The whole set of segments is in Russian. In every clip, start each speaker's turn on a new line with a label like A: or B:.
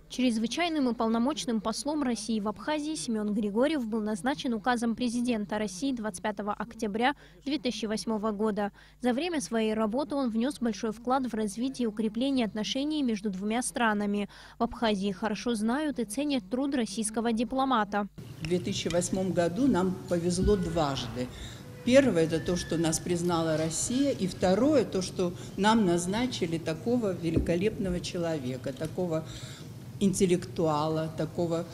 A: Чрезвычайным и полномочным послом России в Абхазии Семен Григорьев был назначен указом президента России 25 октября 2008 года. За время своей работы он внес большой вклад в развитие и укрепление отношений между двумя странами. В Абхазии хорошо знают и ценят труд российского дипломата.
B: В 2008 году нам повезло дважды. Первое – это то, что нас признала Россия, и второе – то, что нам назначили такого великолепного человека, такого интеллектуала, такого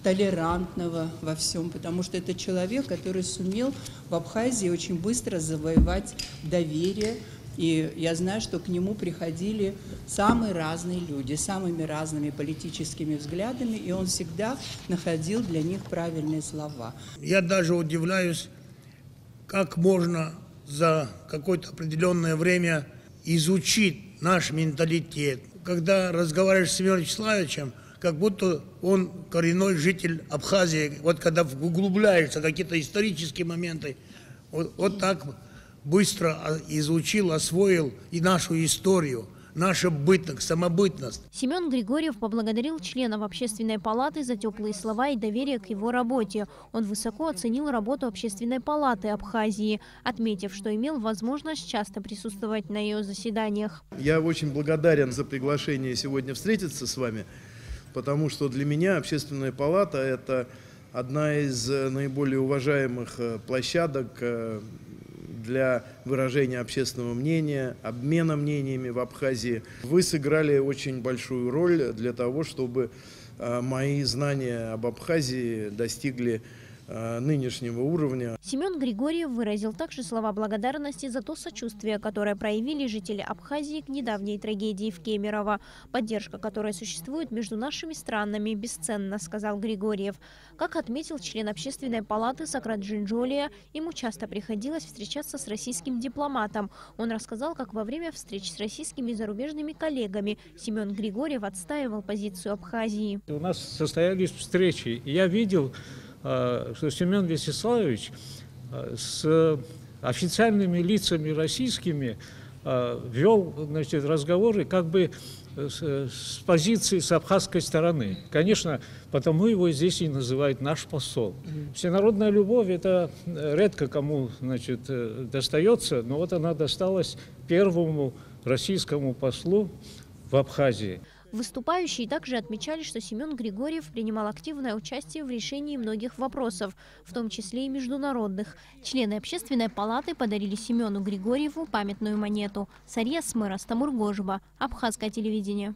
B: толерантного во всем, потому что это человек, который сумел в Абхазии очень быстро завоевать доверие. И я знаю, что к нему приходили самые разные люди, с самыми разными политическими взглядами, и он всегда находил для них правильные слова.
C: Я даже удивляюсь, как можно за какое-то определенное время изучить наш менталитет. Когда разговариваешь с Семеном Вячеславовичем, как будто он коренной житель Абхазии. Вот когда углубляешься в какие-то исторические моменты, вот так быстро изучил, освоил и нашу историю, наша бытность, самобытность.
A: Семен Григорьев поблагодарил членов Общественной палаты за теплые слова и доверие к его работе. Он высоко оценил работу Общественной палаты Абхазии, отметив, что имел возможность часто присутствовать на ее заседаниях.
D: Я очень благодарен за приглашение сегодня встретиться с вами, потому что для меня Общественная палата – это одна из наиболее уважаемых площадок для выражения общественного мнения, обмена мнениями в Абхазии. Вы сыграли очень большую роль для того, чтобы мои знания об Абхазии достигли нынешнего уровня.
A: Семен Григорьев выразил также слова благодарности за то сочувствие, которое проявили жители Абхазии к недавней трагедии в Кемерово. Поддержка, которая существует между нашими странами, бесценна, сказал Григорьев. Как отметил член Общественной палаты Сократ Джинджолия, ему часто приходилось встречаться с российским дипломатом. Он рассказал, как во время встреч с российскими и зарубежными коллегами Семен Григорьев отстаивал позицию Абхазии.
E: У нас состоялись встречи, и я видел, что Семен Вячеславович с официальными лицами российскими вел, значит, разговоры как бы с позиции с абхазской стороны. Конечно, потому его здесь и называют наш посол. Всенародная любовь – это редко кому, значит, достается, но вот она досталась первому российскому послу в Абхазии.
A: Выступающие также отмечали, что Семен Григорьев принимал активное участие в решении многих вопросов, в том числе и международных. Члены Общественной палаты подарили Семену Григорьеву памятную монету. Сария Смыра, Стамур Гожба, Абхазское телевидение.